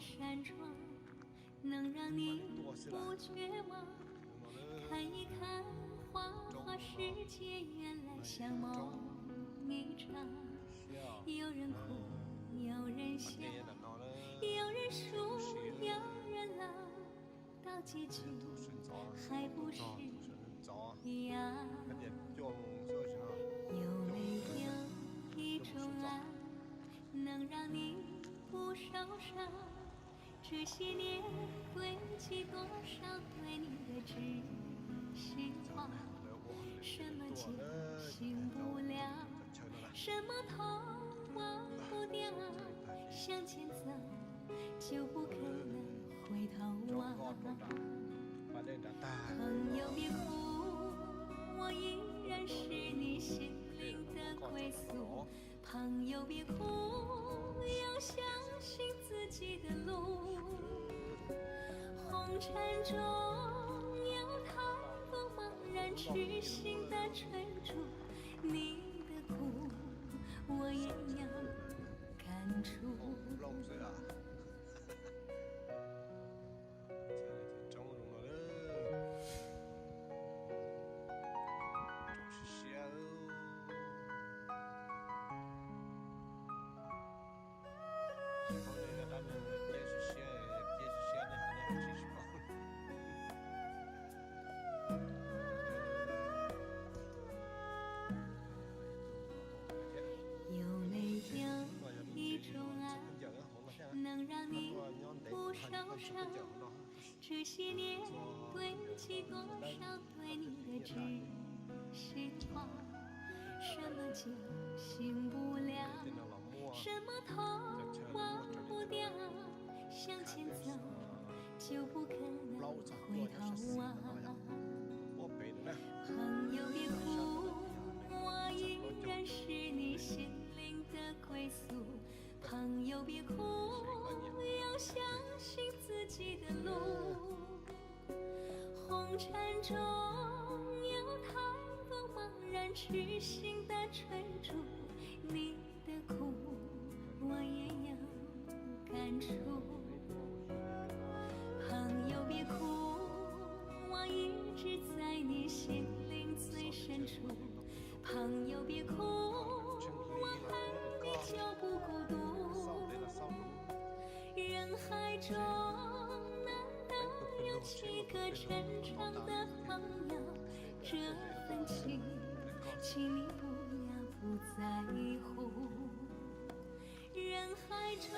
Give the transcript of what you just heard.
山庄，能让你不绝望。看一看花花世界，原来像梦一场。有人哭，有人笑，有人输，有人老，到结局还不是一样。有没有一种爱，能让你不受伤？这些年堆积多少对你的知心话？什么戒醒不了，什么痛忘不掉，向前走就不可能回头望。朋友别哭，我依然是你心灵的归宿。朋友别哭，要相信自己的路。红尘中有太多茫然痴心的追逐，你的苦我也要感触。有没有一种爱，能让你不受伤？这些年堆积多少对你的知心话？什么酒醒不了，什么痛忘不掉，向前走就不可能回头望。朋友别哭，我依然是你心灵的归宿。朋友别哭，要相信自己的路。红尘中有太多茫然痴心的追逐，你的苦我也有感触。朋友别哭，我一直在你心灵最深处。朋友别哭，我陪你就不孤独。人海中难得有几个真诚的朋友，这份情，请你不要不在乎。人海中